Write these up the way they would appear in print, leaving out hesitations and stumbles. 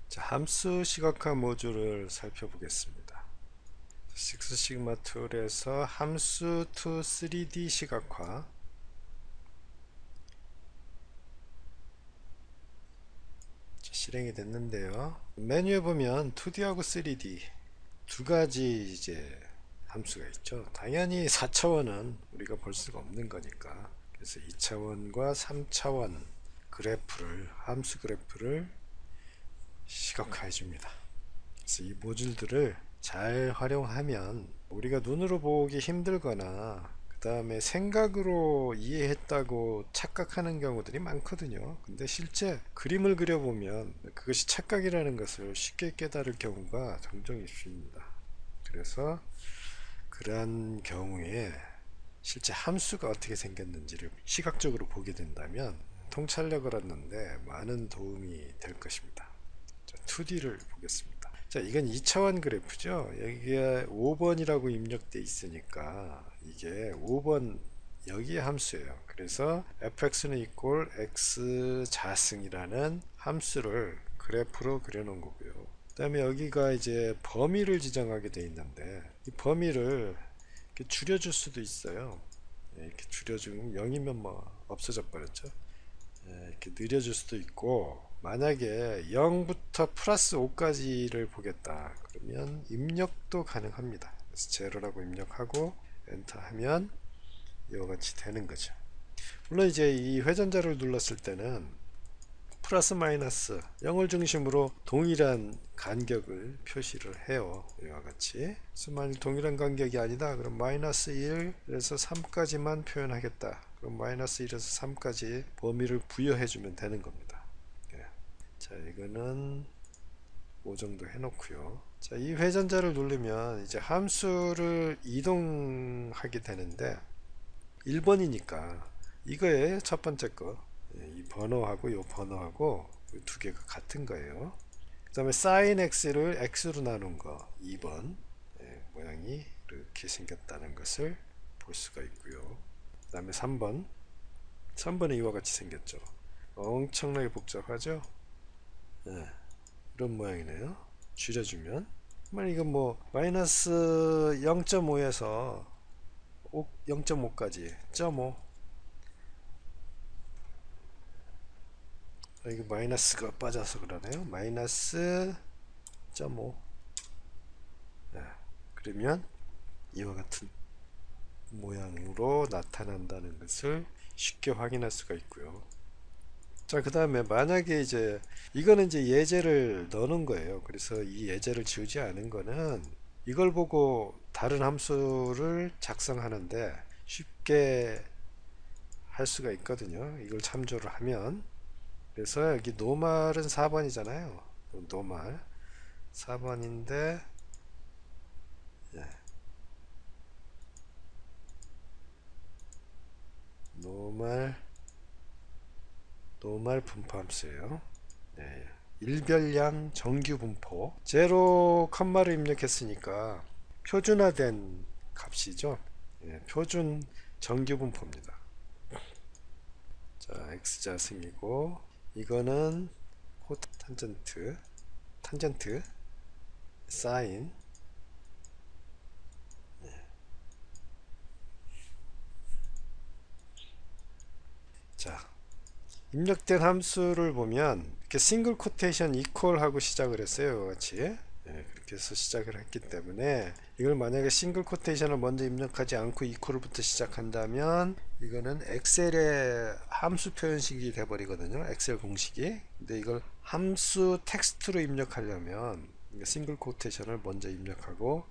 자, 함수 시각화 모듈을 살펴보겠습니다. 식스시그마 툴에서 함수 to 3D 시각화, 실행이 됐는데요. 메뉴에 보면 2D하고 3D 두 가지 이제 함수가 있죠. 당연히 4차원은 우리가 볼 수가 없는 거니까, 그래서 2차원과 3차원 그래프를, 함수 그래프를 시각화해 줍니다. 그래서 이 모듈들을 잘 활용하면 우리가 눈으로 보기 힘들거나 그 다음에 생각으로 이해했다고 착각하는 경우들이 많거든요. 근데 실제 그림을 그려보면 그것이 착각이라는 것을 쉽게 깨달을 경우가 종종 있습니다. 그래서 그러한 경우에 실제 함수가 어떻게 생겼는지를 시각적으로 보게 된다면 통찰력을 얻는데 많은 도움이 될 것입니다. 자, 2D를 보겠습니다. 자, 이건 2차원 그래프죠. 여기에 5번이라고 입력되어 있으니까 이게 5번 여기에 함수예요. 그래서 fx는 equal x 자승이라는 함수를 그래프로 그려놓은 거고요. 그 다음에 여기가 이제 범위를 지정하게 되어 있는데 이 범위를 이렇게 줄여줄 수도 있어요. 이렇게 줄여주면 0이면 뭐 없어져 버렸죠. 이렇게 늘려줄 수도 있고, 만약에 0부터 플러스 5까지를 보겠다 그러면 입력도 가능합니다. 그래서 제로라고 입력하고 엔터 하면 이와 같이 되는 거죠. 물론 이제 이 회전자를 눌렀을 때는 플러스 마이너스 0을 중심으로 동일한 간격을 표시를 해요. 이와 같이. 그래서 만약 동일한 간격이 아니다 그럼 마이너스 1에서 3까지만 표현하겠다. 그럼 마이너스 1에서 3까지 범위를 부여해 주면 되는 겁니다. 자, 이거는 5 정도 해놓고요. 자, 이 회전자를 누르면 이제 함수를 이동하게 되는데 1번이니까 이거에 첫 번째 거, 이 번호하고 이 번호하고 이 두 개가 같은 거예요. 그 다음에 sin x를 x로 나눈 거 2번, 모양이 이렇게 생겼다는 것을 볼 수가 있고요. 그 다음에 3번은 이와 같이 생겼죠. 엄청나게 복잡하죠. 이런 모양이네요. 줄여주면 이건 뭐 마이너스 0.5에서 0.5까지 0.5, 이거 마이너스가 빠져서 그러네요. 마이너스 0.5. 그러면 이와 같은 모양으로 나타난다는 것을 쉽게 확인할 수가 있고요. 자, 그 다음에 만약에 이제 이거는 이제 예제를 넣는 거예요. 그래서 이 예제를 지우지 않은 거는 이걸 보고 다른 함수를 작성하는데 쉽게 할 수가 있거든요. 이걸 참조를 하면. 그래서 여기 노말은 4번이잖아요. 노말 4번인데 노말 분포 함수예요. 일별량 정규 분포 제로 컴마를 입력했으니까 표준화된 값이죠. 표준 정규 분포입니다. 자, x자승이고 이거는 코트 탄젠트 사인. 자, 입력된 함수를 보면 이렇게 싱글 코테이션 이퀄 하고 시작을 했어요. 같이. 그렇게 해서 시작을 했기 때문에 이걸 만약에 싱글 코테이션을 먼저 입력하지 않고 이퀄부터 시작한다면 이거는 엑셀의 함수 표현식이 돼버리거든요. 엑셀 공식이. 근데 이걸 함수 텍스트로 입력하려면 싱글 코테이션을 먼저 입력하고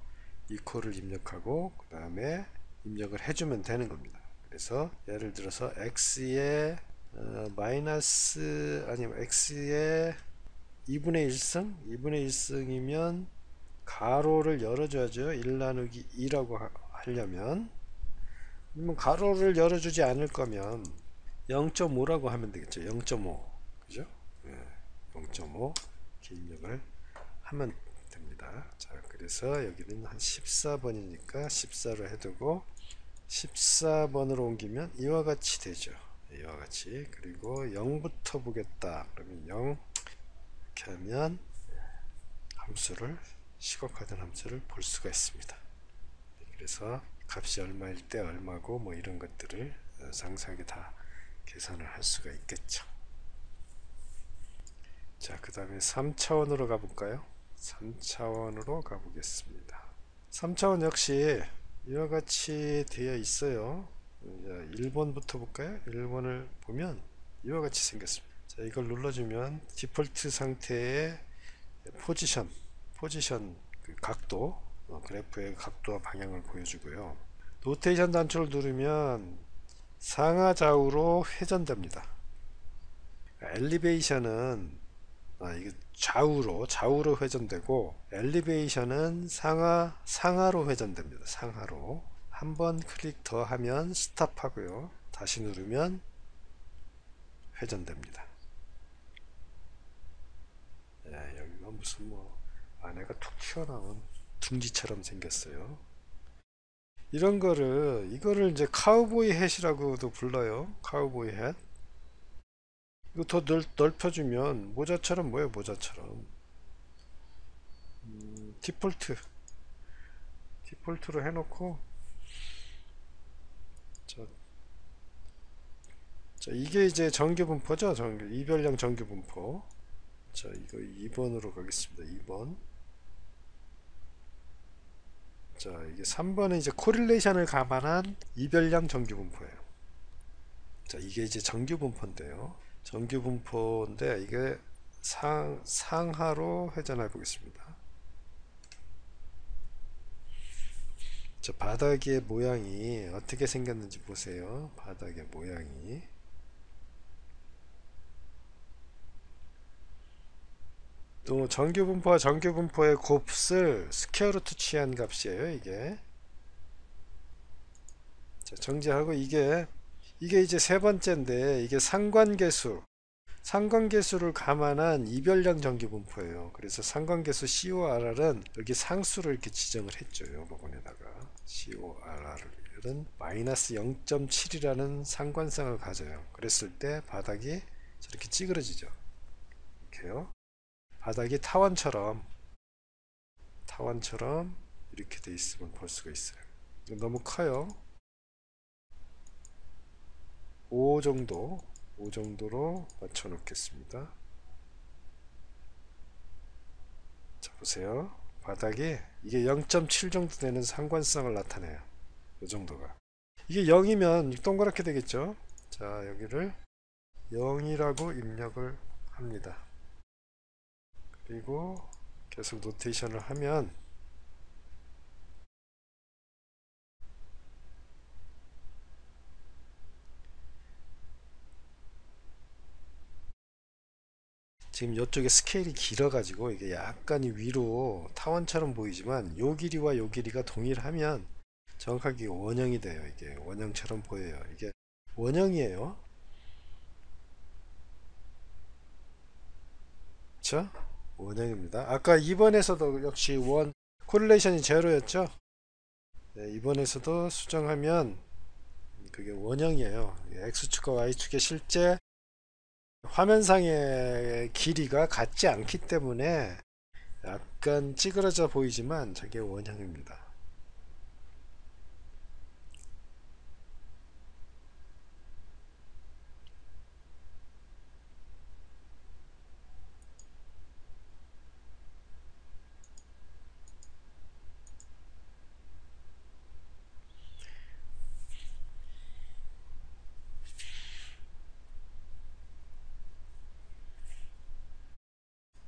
이퀄을 입력하고 그 다음에 입력을 해주면 되는 겁니다. 그래서 예를 들어서 x의 마이너스 아니면 x의 2분의 1승 2분의 1승이면 가로를 열어줘야죠. 1 나누기 2라고 하려면 가로를 열어주지 않을 거면 0.5라고 하면 되겠죠. 0.5 그죠? 0.5 이렇게 입력을 하면 됩니다. 있습니다. 자, 그래서 여기는 한 14번이니까 14로 해두고 14번으로 옮기면 이와 같이 되죠. 이와 같이. 그리고 0부터 보겠다. 그러면 0 이렇게 하면 함수를, 시각화된 함수를 볼 수가 있습니다. 그래서 값이 얼마일 때 얼마고 뭐 이런 것들을 상세하게 다 계산을 할 수가 있겠죠. 자, 그 다음에 3차원으로 가볼까요? 3차원으로 가보겠습니다. 3차원 역시 이와 같이 되어 있어요. 1번부터 볼까요? 1번을 보면 이와 같이 생겼습니다. 자, 이걸 눌러주면 디폴트 상태의 포지션 그 각도, 그래프의 각도와 방향을 보여주고요. 노테이션 단추를 누르면 상하 좌우로 회전됩니다. 엘리베이션은 이게 좌우로 회전되고, 엘리베이션은 상하로 회전됩니다. 상하로. 한번 클릭 더 하면 스탑하고요. 다시 누르면 회전됩니다. 여기가 무슨 뭐 안에가 툭 튀어나온 둥지처럼 생겼어요. 이거를 이제 카우보이 햇이라고도 불러요. 카우보이 햇. 이거 더 넓혀주면 모자처럼, 뭐예요? 모자처럼. 디폴트로 해놓고, 자, 이게 이제 정규분포죠. 이별량 정규분포. 자, 이거 2번으로 가겠습니다. 2번. 자, 이게 3번은 이제 코릴레이션을 감안한 이별량 정규분포예요. 자, 이게 이제 정규분포인데요. 정규분포인데 이게 상하로 회전해 보겠습니다. 자, 바닥의 모양이 어떻게 생겼는지 보세요. 바닥의 모양이. 또 정규분포와 정규분포의 곱을 스퀘어루트 취한 값이에요. 이게. 자, 정지하고 이게 이제 세 번째인데, 이게 상관계수를 감안한 이별량 정규분포예요. 그래서 상관계수 CORR은 여기 상수를 이렇게 지정을 했죠. 이 부분에다가 CORR은 마이너스 0.7이라는 상관성을 가져요. 그랬을 때 바닥이 저렇게 찌그러지죠. 이렇게요. 바닥이 타원처럼 이렇게 돼 있으면 볼 수가 있어요. 너무 커요. 5 정도로 맞춰 놓겠습니다. 자, 보세요. 바닥이 이게 0.7 정도 되는 상관성을 나타내요. 이 정도가. 이게 0이면 동그랗게 되겠죠. 자, 여기를 0이라고 입력을 합니다. 그리고 계속 노테이션을 하면 지금 이쪽에 스케일이 길어가지고 이게 약간 위로 타원처럼 보이지만 요 길이와 요 길이가 동일하면 정확하게 원형이 돼요. 이게 원형처럼 보여요. 이게 원형이에요. 그쵸? 원형입니다. 아까 2번에서도 역시 코릴레이션이 제로였죠. 네, 이번에서도 수정하면 그게 원형이에요. X축과 Y축의 실제 화면상의 길이가 같지 않기 때문에 약간 찌그러져 보이지만 저게 원형입니다.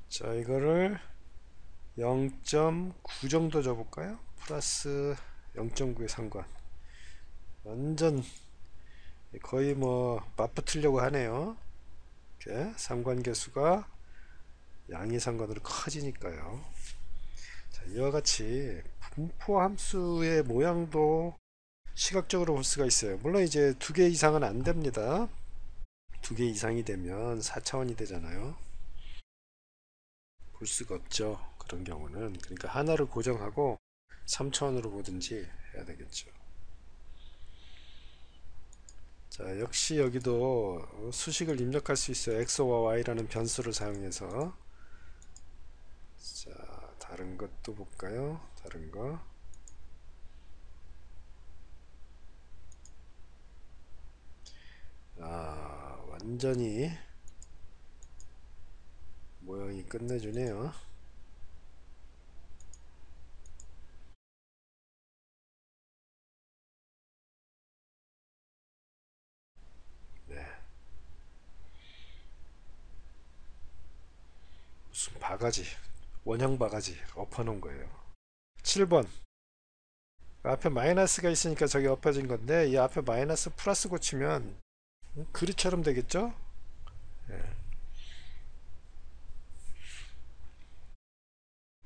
자, 이거를 0.9 정도 줘볼까요? 플러스 0.9의 상관. 완전 거의 뭐 맞붙으려고 하네요. 이렇게 상관계수가 양의상관으로 커지니까요. 자, 이와 같이 분포 함수의 모양도 시각적으로 볼 수가 있어요. 물론 이제 2개 이상은 안 됩니다. 2개 이상이 되면 4차원이 되잖아요. 볼 수가 없죠. 그런 경우는. 그러니까 하나를 고정하고 3차원으로 보든지 해야 되겠죠. 자, 역시 여기도 수식을 입력할 수 있어요. x와 y라는 변수를 사용해서. 자, 다른 것도 볼까요? 다른 거. 완전히 모양이 끝내주네요. 네. 무슨 바가지, 원형 바가지 엎어놓은 거예요. 7번. 앞에 마이너스가 있으니까 저기 엎어진 건데, 이 앞에 마이너스 플러스 고치면 그릇처럼 되겠죠? 네.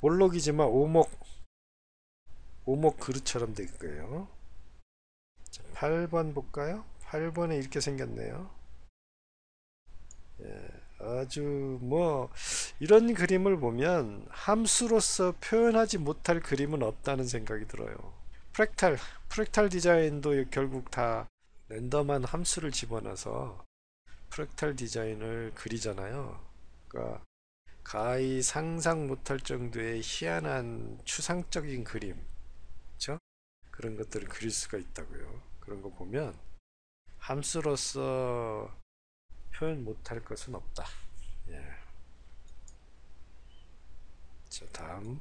볼록이지만 오목 그릇처럼 될 거예요. 자, 8번 볼까요? 8번에 이렇게 생겼네요. 예, 아주 뭐 이런 그림을 보면 함수로서 표현하지 못할 그림은 없다는 생각이 들어요. 프랙탈 디자인도 결국 다 랜덤한 함수를 집어넣어서 프랙탈 디자인을 그리잖아요. 그러니까 가히 상상 못할 정도의 희한한 추상적인 그림, 그렇죠? 그런 것들을 그릴 수가 있다고요. 그런 거 보면 함수로서 표현 못할 것은 없다. 예. 자, 다음.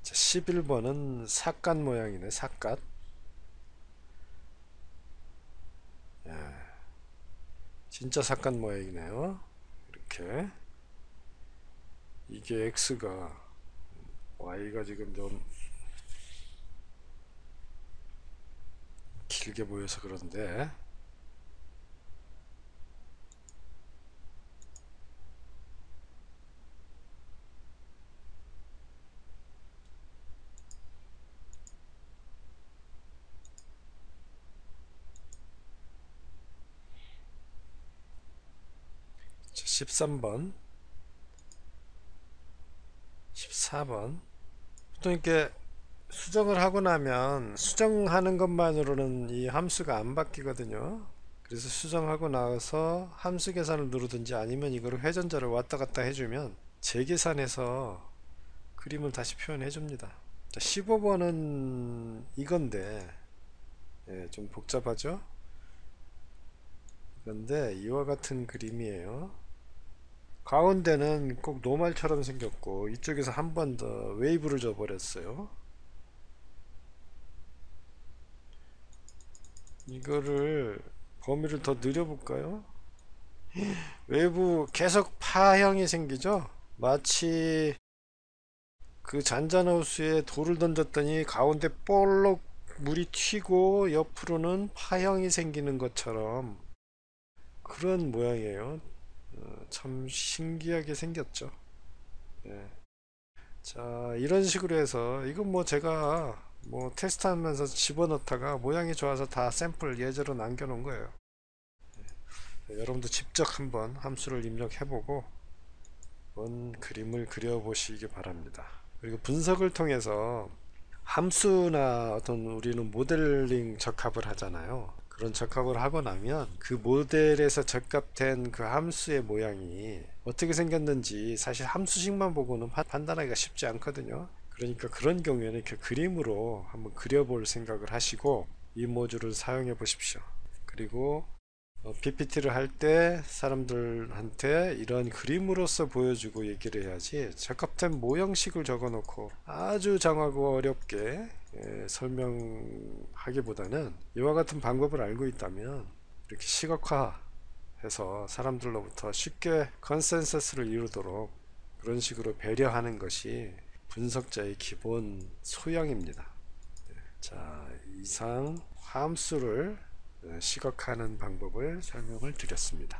자, 11번은 삿갓 모양이네. 삿갓. 예. 진짜 삿갓 모양이네요. 이렇게. 이게 x가 y가 지금 좀 길게 보여서 그런데, 자, 13번 14번. 보통 이렇게 수정을 하고 나면 수정하는 것만으로는 이 함수가 안 바뀌거든요. 그래서 수정하고 나서 함수 계산을 누르든지 아니면 이거를 회전자를 왔다 갔다 해주면 재계산해서 그림을 다시 표현해 줍니다. 15번은 이건데, 예, 좀 복잡하죠? 그런데 이와 같은 그림이에요. 가운데는 꼭 노말처럼 생겼고 이쪽에서 한 번 더 웨이브를 줘 버렸어요. 이거를 범위를 더 늘려볼까요? 외부 계속 파형이 생기죠? 마치 그 잔잔호수에 돌을 던졌더니 가운데 볼록 물이 튀고 옆으로는 파형이 생기는 것처럼 그런 모양이에요. 참 신기하게 생겼죠. 예. 자, 이런 식으로 해서 이건 뭐 제가 뭐 테스트하면서 집어넣다가 모양이 좋아서 다 샘플 예제로 남겨놓은 거예요. 여러분도 직접 한번 함수를 입력해보고 원 그림을 그려보시기 바랍니다. 그리고 분석을 통해서 함수나 어떤 우리는 모델링 적합을 하잖아요. 그런 적합을 하고 나면 그 모델에서 적합된 그 함수의 모양이 어떻게 생겼는지 사실 함수식만 보고는 판단하기가 쉽지 않거든요. 그러니까 그런 경우에는 이렇게 그림으로 한번 그려볼 생각을 하시고 이 모듈을 사용해 보십시오. 그리고 PPT를 할 때 사람들한테 이런 그림으로서 보여주고 얘기를 해야지 적합된 모형식을 적어 놓고 아주 장하고 어렵게 설명하기보다는 이와 같은 방법을 알고 있다면 이렇게 시각화해서 사람들로부터 쉽게 컨센서스를 이루도록 그런 식으로 배려하는 것이 분석자의 기본 소양입니다. 자, 이상 함수를 시각화하는 방법을 설명을 드렸습니다.